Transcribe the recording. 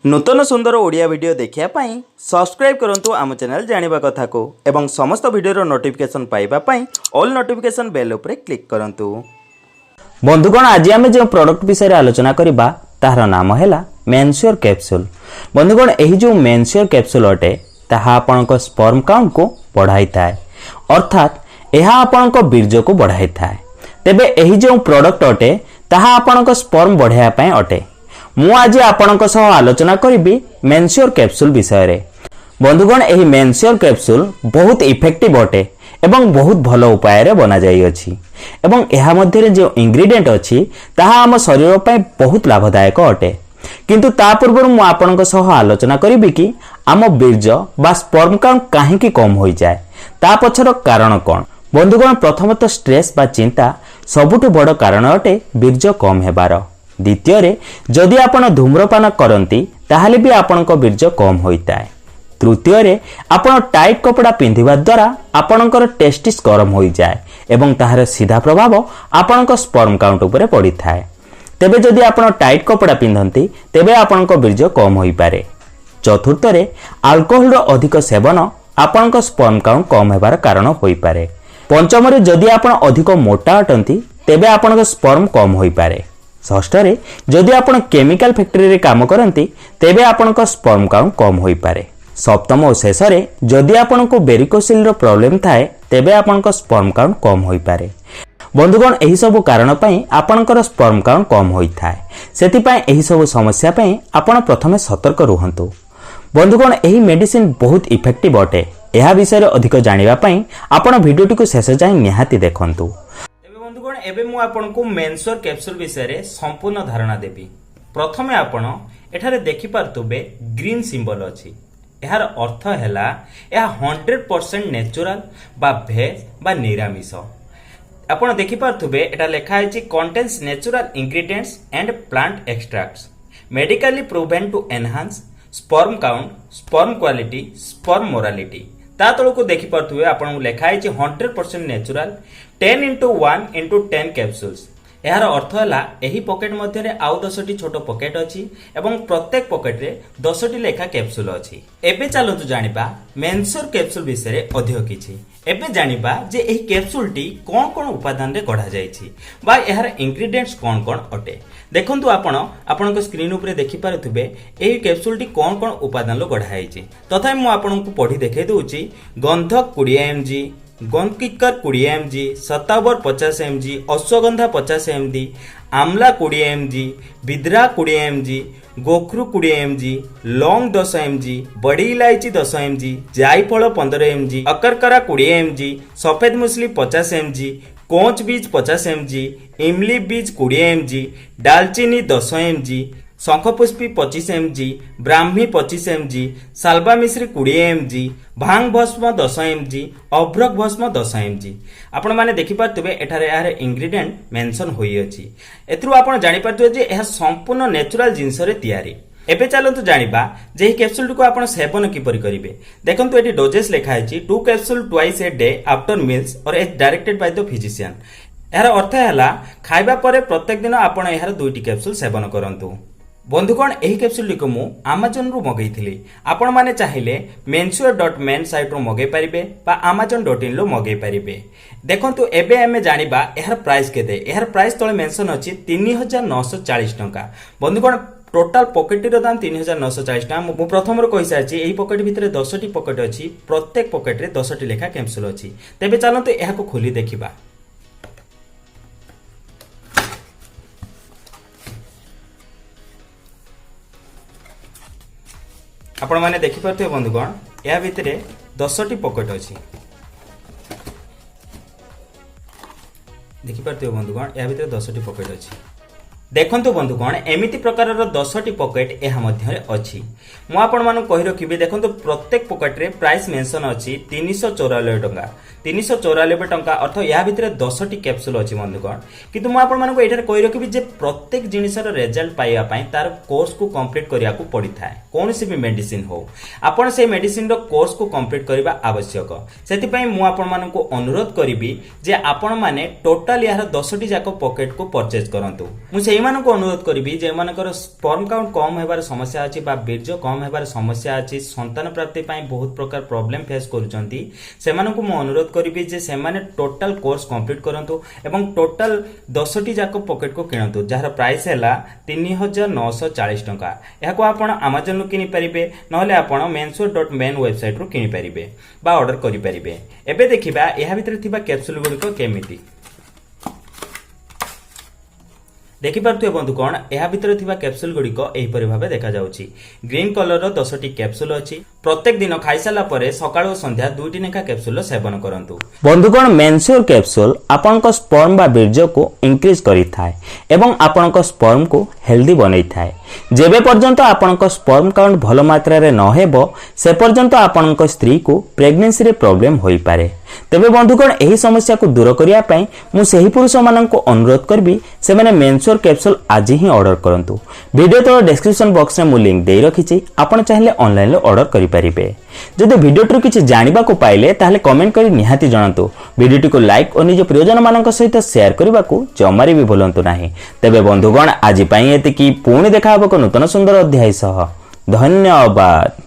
नूतन सुंदर ओडिया वीडियो देखिया पाई सब्सक्राइब करंतु आम चैनल जानिबा कथा को एवं समस्त वीडियो नोटिफिकेशन पाइबा पाई ऑल नोटिफिकेशन बेल उपरे क्लिक करंतु। बंधुगण आज आम जो प्रोडक्ट विषय आलोचना करिबा तार नाम हैला मैंश्योर कैप्सूल। बंधुगण एही जो मैंश्योर कैप्सूल अटे ताहा आपनक स्पर्म काउंट को बढ़ाई थाए अर्थात एहा आपनक बीर्ज को बढ़ाई थाए। तेबे एही जो प्रोडक्ट अटे ताहा आपनक स्पर्म बढ़ाया पय अटे। मु आज आपनक सह आलोचना करिबी मैंश्योर कैप्सूल विषय रे। बंधुगण एही मैंश्योर कैप्सूल बहुत इफेक्टिव अटे एवं बहुत भलो उपाय रे बना जाई अछि एवं एहा मध्ये रे जो इंग्रेडिएंट अछि ताहा हम शरीर पय बहुत लाभदायक अटे। किंतु ता पूर्व मु आपनक सह आलोचना करिबी कि आम बीर्ज बा स्पर्म काउंट काहेकि कम होई जाय ता पछर कारण कोन। बंधुगण प्रथमतः स्ट्रेस बा चिंता सबुठु बड़ कारण अटे बीर्ज कम हेबार। द्वितीय रे जदि आपण धूम्रपान करंती ताहाले भी आपनक बीर्ज कम होइताय। तृतीय रे आपण टाइट कपड़ा पिंधिबा द्वारा आपणकर टेस्टिस गरम होई जाय एवं ताहार सीधा प्रभाव आपणक स्पर्म काउंट उपरे पड़ी थाए। तेबे जदि आपण टाइट कपड़ा पिंधंती तेबे आपणक बीर्ज कम होई पारे। चतुर्थ रे अल्कोहल रो अधिक सेवन आपणक स्पर्म काउंट कम हेबार कारण होई पारे। पंचम रे जदि आपण अधिक मोटा अटंती तेबे आपणक स्पर्म कम होई पारे। षष्ठ रे जदि आपण केमिकल फैक्ट्री रे काम करंती तेबे आपणक स्पर्म काउंट कम होई पारे। सप्तम और शेष रे जदि आपणको वेरिकोसिल रो प्रॉब्लम थाए तेबे आपणक स्पर्म काउंट कम होई पारे। बंधुगण एही सब कारण पई आपणकर स्पर्म काउंट कम होई थाए। सेति पई एही सब समस्या पई आपण प्रथमे सतर्क रहंतु। बंधुगण एही मेडिसिन बहुत इफेक्टिव अटे। एहा विषय रे अधिक जानिबा पई आपण वीडियोटी को शेष जाय निहाती देखंतु। बंधुगण एबे मु आपनको मैंश्योर कैप्सूल विषय रे संपूर्ण धारणा देबी। प्रथमे आपण एठारे देखि पारतुबे ग्रीन सिंबल अछि। एहार अर्थ हैला एहा 100% नेचुरल बा भेज बा निरामिष। आपण देखि पारतुबे एटा लेखा है contains natural ingredients and plant extracts medically proven to enhance sperm count sperm quality sperm morality. ता तळ को देखि पारतुबे आपण लेखा है 100% नेचुरल 10x1x10 कैप्सूल्स। यार अर्थ है एही पॉकेट मध्य रे आउ 10टी छोट पॉकेट अछि एवं प्रत्येक पॉकेट रे 10टी लेखा कैप्सूल अछि। एबे चलंतु जानिबा मैंश्योर कैप्सूल विषय रे अधिक किछि। एबे जानिबा जे एही कैप्सूल टी कोन कोन उपादान रे गढ़ा जायछि बा यार इंग्रेडिएंट्स कोन कोन अटे। देखंतु आपणक स्क्रीन उपरे देखि पारुथबे एही कैप्सूल टी कोन कोन उपादान लो गढ़ा हैछि। तथा मु आपणकु पढी देखै दउछि गंधक 20 mg गंधकिकर 20 mg शतावर 50 mg ashwagandha 50 mg Amla 20 mg बिद्रा 20 mg गोखरू 20 mg लौंग 10 mg बड़ी इलायची 10 mg जायफल 15 mg अकरकरा 20 mg सफेद मुसली 50 mg कोंच बीज 50 mg इमली बीज 20 mg दालचीनी 10 mg Shankhpushpi 25 mg Brahmi 25 mg सालबा मिश्री 20 mg भांग भस्म 10 mg अभ्रक भस्म 10 mg। आपण माने देखि पारतबे एठारे यार इंग्रेडिएंट मेंशन होई अछि। एथरु आपण जानि पारतबे जे एहा संपूर्ण नेचुरल जिंस रे तयारी। एबे चलंतु जानिबा जे ही कैप्सूल को आपण सेवन किपरि करिवे। देखंतु एटी डोजेस लेखा अछि 2 capsule twice a day after meals और as directed by the physician. यार अर्थ हैला खाइबा परे प्रत्येक दिन आपण एहार 2टी कैप्सूल सेवन करंतु। बंधुगण एही कैप्सूल को मु Amazon रु मगैथिली। आपण माने चाहिले mansure.man साइट रु मगै परिबे बा amazon.in लो मगै परिबे। देखंतु एबे हमें जानिबा एहर प्राइस केते। एहर प्राइस तळे मेंशन अछि 3940 टंका। बंधुगण टोटल पॉकेट रो दाम 3940 टंका। मु प्रथम रो कहि साछि एही पॉकेट भितरे 10टी पॉकेट अछि प्रत्येक पॉकेट रे 10टी लेखा कैप्सूल अछि। तेबे चलंतु एहा को खोली देखिबा। आपण माने देखि पारथे बंधुगण या भितरे 10टी पॉकेट अछि। देखि पारथे बंधुगण या भितरे 10टी पॉकेट अछि। देखंतु बंधुगण एमिति प्रकार रो 10टी पॉकेट एहा मध्य रे अछि। मु आपण मानु कहि रखिबे। देखंतु प्रत्येक पॉकेट रे प्राइस मेंशन अछि 394 टंका। 394 टंका अर्थ या भितरे 10टी कैप्सूल अछि बंधुगण। किंतु मु आपण मानको एठार कहि रखिबे जे प्रत्येक जिनिसर रिजल्ट पाइबा पई तार कोर्स को कंप्लीट करिया को पड़ी थाए। कोनसी भी मेडिसिन हो आपण से मेडिसिन रो कोर्स को कंप्लीट करिबा आवश्यक। सेति पई मु आपण मानको अनुरोध करिबी जे आपण माने टोटल यार 10टी जाको पॉकेट को परचेज करंतु। मु से से अनुरोध करी जे स्पर्म काउंट कम होबार समस्या अच्छी बीर्ज कम होबार समस्या अच्छी संतान प्राप्ति बहुत प्रकार प्रॉब्लम फेस करुँच से अनुरोध करी जे से टोटाल कोर्स कंप्लीट करंतु एवं टोटाल 10टी जाक पॉकेट को किणतु जार प्राइस है 3940 टंका। यह आपण अमेजन किनि परिबे नहले आपण mansure.men वेबसाइट रू किनि परिबे बा ऑर्डर करि परिबे। एबे देखिबा एहा भितर थिबा कैप्सूल गुडिको केमिति देखिपे बंधुगण यह भितर थिबा कैप्सूल गुडिक एहीपरि भाबे देखा जाउछि। ग्रीन कलर रो 10टी कैप्सूल अछि। प्रत्येक दिन खाई साला परे सकाळ ओ संध्या 2टी नेखा कैप्सूल सेवन करंतु। बंधुगण मेन्स्योर कैप्सूल आपनक स्पर्म बा बीर्ज को इंक्रीज करि थाए एवं आपनक स्पर्म को हेल्दी बनै थाए। जेबे पर्यंत आपनक स्पर्म काउंट भल मात्रा रे न हेबो से पर्यंत आपनक स्त्री को प्रेगनेंसी रे प्रॉब्लम होई पारे। तेबे बंधुगण एही समस्या को दूर करिया पई मु सेही पुरुष मानन को अनुरोध करबी से माने मेन्स्योर कैप्सूल आज ही ऑर्डर करंतु। वीडियो तो डिस्क्रिप्शन बॉक्स रे मु लिंक देई रखिछि आपण चाहिले ऑनलाइन रे ऑर्डर करि परिबे। जदि वीडियो टू किछि जानिबा को पाइले ताहले कमेंट करी निहाती जणांतु। वीडियो को लाइक और निज प्रियजन मानन सहित शेयर करबा को जमारी भी भूलंतु नाही। तेबे बंधुगण आज पई एतिकी पुणी देखा हबो को नूतन सुंदर अध्याय सह। धन्यवाद।